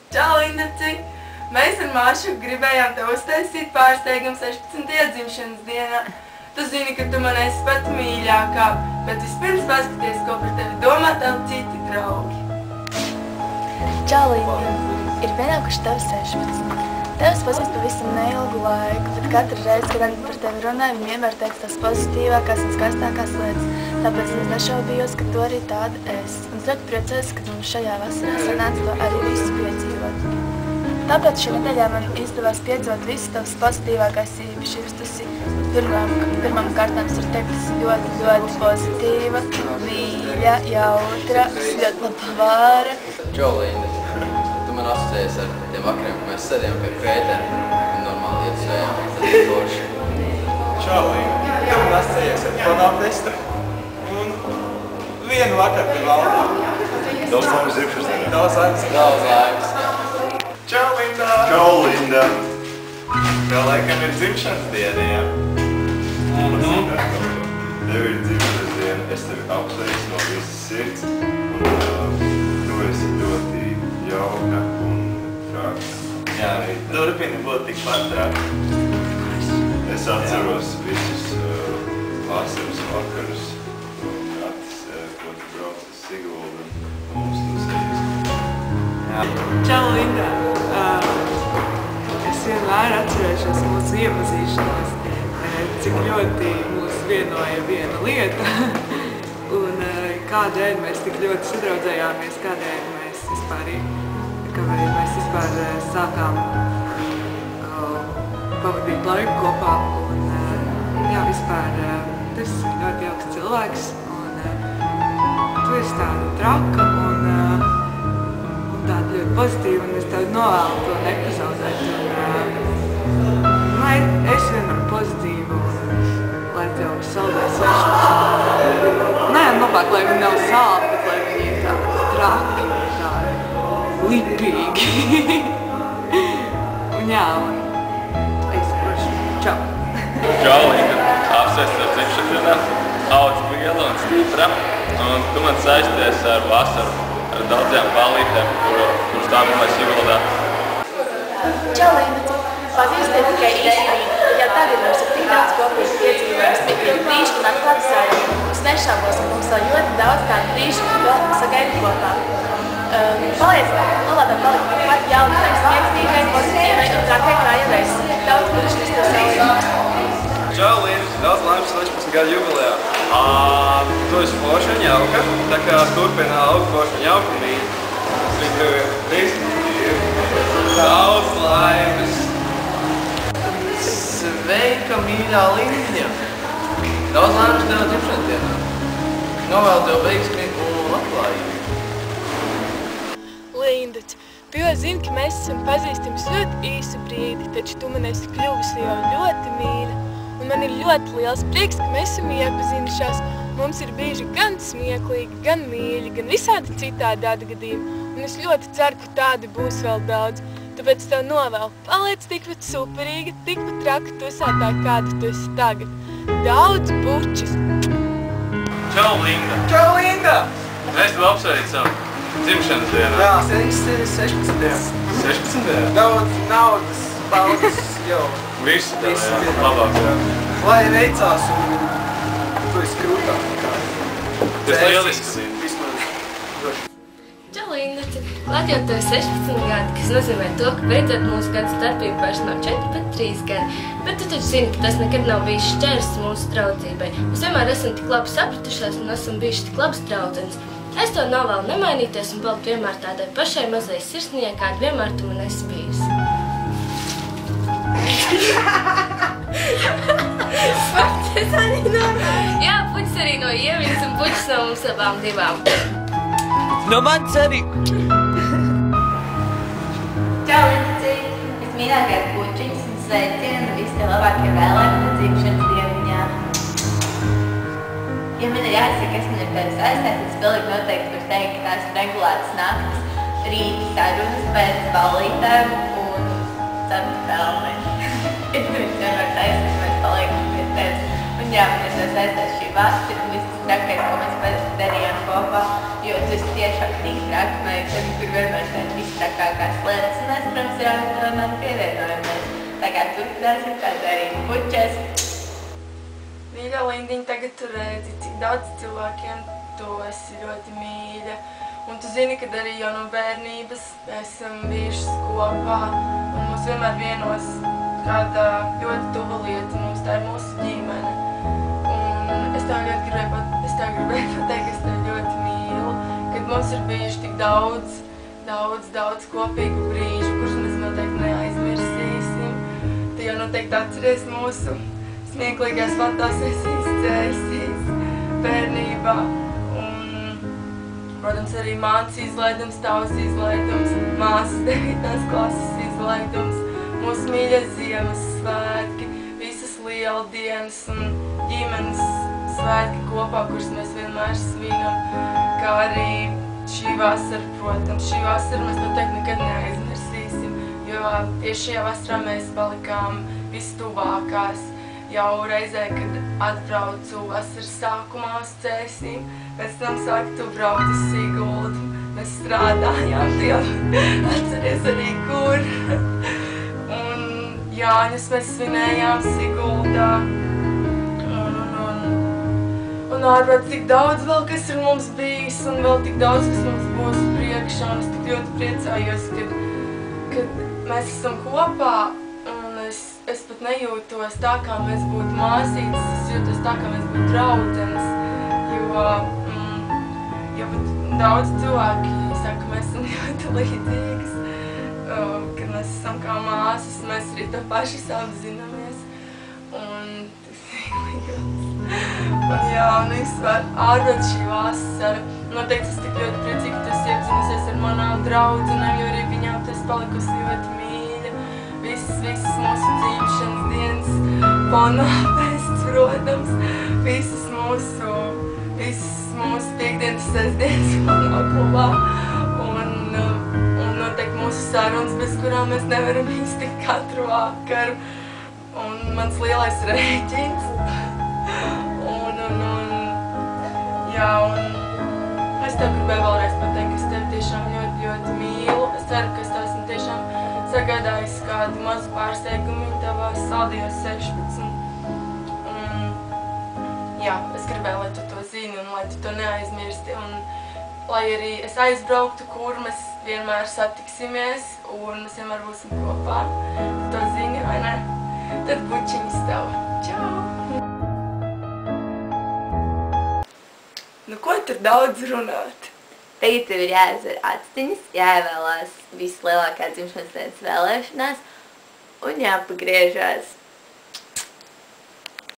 Čau, Lindaci! Mēs ar Māšu gribējām tev uztaisīt pārsteigumu 16. dzimšanas dienā. Tu zini, ka tu man esi pati mīļākā, bet vispirms paskaties, ko par tevi domā tavi citi draugi. Čau, Linda! Ir pienākuši tev 16. Tevs pazīst pavisam neilgu laiku, bet katru reizi, kad par tevi runāju, vienmēr teiks tās pozitīvākās un skaistākās lietas. Tāpēc es nešaubījos, ka tu arī tāda esi. Un ļoti priecājos, ka mums šajā vasarā sanāca to arī visu piedzīvot. Tāpēc šī nedēļā man izdevās piedzīvot visas tavas pozitīvākās īpašības. Tu esi pirmām kārtām ir teikt, ļoti, ļoti pozitīva, mīļa, jautra, ļoti laba vāra. Čau, Linda! Tu man asociējies ar tiem vakariem, ka mēs sēdējām pie Pētera un normāli ietusējām, tad ir forši. Čau, Linda! Tu man asociējies ar Podāfestu un vienu vakaru pie Valdā. Daudz laimes dzimšanas dienā. Daudz laimes. Daudz laimes. Čau, Linda! Čau, Linda! Tev laikam ir dzimšanas diena, jā? Tev ir dzimšanas diena, es tevi apsveicu no visas sirds. Un tu esi ļoti jauka un trāks. Jā, turpini būt tikpat trāks. Es atceros visus vasaras vakarus, ko tu brauc uz Siguldu un mums tusējies. Čau, Linda! Es vienmēr atcerēšos mūsu iepazīšanos, cik ļoti mūs vienoja viena lieta un kādēļ mēs tik ļoti sadraudzējāmies, kādēļ mēs vispār sākām pavadīt laiku kopā. Un, jā, vispār tu esi ļoti jauks cilvēks un tu esi tāda traka un tāda ļoti pozitīva, un es tev novēlu to nepazaudēt. Lai es vienmēr pozitīvu, lai tev saldēs 16. Nē, labāk, lai viņi nav saldi, bet lai viņi ir tādi traki, tādi lipīgi. Un jā, un es paši. Čau! Čau, Linda! Apsveicu ar dzimšanas dienā. Audz liela un stipra. Un tu man saisties ar vasaru, ar daudzajām ballītēm, kur stāvumais Siguldā. Čau, Linda! Pazīstiet tikai īsti brīdi. Ja tagad mums ir tik daudz kopīgi piedzīvojums, tik brīži un atklāti saruna, es nešaubos, ka mums vēl ļoti daudz tādu brīžu, ko sagaida kopā. Paliec, labāk palikt tikpat jautrai, smieklīgai, pozitīvai un trakai kā jau esi. Daudz gluži to savu. Čau, Linda! Daudz laimes 16 gadu jubilejā. Tu esi forša un jauka, tā kā turpina augt forša un jauka mīļa. Tikai viss daudz laimes. Sveika, mīļā Lindiņa! Daudz laimes tev dzimšanas dienā. Novēlu tev veiksmi un labklājību. Lindac, tu jau zini, ka mēs esam pazīstamies ļoti īsu brīdi, taču tu man esi kļuvusi jau ļoti mīļa. Un man ir ļoti liels prieks, ka mēs esam iepazinušās. Mums ir bijuši gan smieklīgi, gan mīļi, gan visādi citādi atgadījumi. Un es ļoti ceru, ka tādi būs vēl daudz. Tāpēc tev novēlu, paliec tikpat superīga, tikpat traka tusētā, kāda tu esi tagad. Daudz bučas! Čau, Linda! Čau, Linda! Es tev apsveicu dzimšanas dienā. Jā, 16 dienā. 16 dienā? Daudz naudas, baudas jau. Visu tev, jā, labāk. Lai veicās un tu esi krūtāk. Tas lielisks, Linda. Čau, Lindaci! Latvijā tev ir 16 gadi, kas nozīmē to, ka beidzot mūsu gadu starpība vairs nav 4, bet 3 gadi. Bet tu taču zini, ka tas nekad nav bijis šķērs mūsu draudzībai. Mēs vienmēr esam tik labi sapratušās un esam bijuši tik labas draudzenes. Es to novēlu nemainīties un palikt vienmēr tādai pašai mazai sirsniņai, kāda vienmēr tu man esi bijusi. Puķis arī no... Jā, puķis arī no Ieviņas un puķis no mums abām divām. No manis arī! Čau, Lindaci! Es mīļākais pučiņas un sveicienu visi tie labākie vēlēti dzimšanas dieniņā. Ja man ir jāsaka, kas man ir tevi saistēt, tad es pilnīgi noteikti varu teikt, ka tās ir regulētas naktas, rīta sarunas pēc ballītēm un ceru pelni. Es nevaru taisīt, ka mēs paliekam pie tevis. Un jā, man ir tevi saistēt šī vasara un viss trakais, ko mēs darījām kopā, jo tu esi tiešām tik traka meitene, kur vienmēr tevi viss trakākās lietas varam man pievienojamies. Tā kā turpināsim tā darīt. Pučes! Mīļā Lindiņa, tagad tu redzi, cik daudz cilvēkiem tu esi ļoti mīļa. Un tu zini, ka arī jau no bērnības mēs esam bijušas kopā. Un mums vienmēr vienos kāda ļoti tuva lieta. Mums tā ir mūsu ģimene. Un es tev gribēju pateikt, ka es tev ļoti mīlu. Kad mums ir bijuši tik daudz kopīgu brīžu, kurus mēs noteikti neaizmirsīsim. Tu jau noteikti atceries mūsu smieklīgās fantāzijas dzēsīs bērnībā. Un, protams, arī mātes izlaidums, tavs izlaidums, māsas 9. klases izlaidums, mūsu mīļie Ziemassvētki, visas lieldienas un ģimenes svētki kopā, kurus mēs vienmēr svinam, kā arī šī vasara, protams. Šī vasara mēs noteikti nekad neaizmirsīsim, jo tieši šajā vasarā mēs palikām vistuvākās. Jau reizē, kad atbraucu vasaras sākumā uz Cēsīm, pēc tam sāku tu braukt uz Siguldu. Mēs strādājām, tu jau atceries arī kur. Un Jāņus mēs svinējām Siguldā. Un ārprāt tik daudz vēl, kas ir mums bijis, un vēl tik daudz, kas mums būs priekšā. Un es tik ļoti priecājos, kad mēs esam kopā, un es pat nejūtos tā, kā mēs būtu māsītes, es jūtos tā, kā mēs būtu draudzenes, jo daudz cilvēki saka, ka mēs esam ļoti līdzīgas, kad mēs esam kā māsas, mēs arī to pašas apzināmies, un tas ir un jā, un vispār ārprāt šī vasara. Noteikti es tik ļoti priecīgi, ka tu esi iepazinusies ar manām draudzenēm, jo arī viņām tu esi palikusi ļoti mīļa. Visas mūsu dzimšanas dienas, ponāpests, protams, visas mūsu piekdienas, sestdienas monoklubā. Un noteikti mūsu sarunas, bez kurām mēs nevaram iztikt katru vakaru. Un mans lielais rēķins. Un es tev gribēju vēlreiz pateikt, ka es tevi tiešām ļoti, ļoti mīlu. Es ceru, ka es tev esmu tiešām sagādājusi kādu mazu pārsteigumu tavā saldījos 16. Jā, es gribēju, lai tu to zini un lai tu to neaizmirsti. Un lai arī es aizbrauktu, kur mēs vienmēr satiksimies un mēs vienmēr būsim kopā. Tu to zini, vai ne? Tad bučiņas tev. Čau! Nu, ko tur daudz runāt? Tagad tev ir jāizver actiņas, jāievēlās vislielākā dzimšanas dienas vēlēšanās un jāpagriežās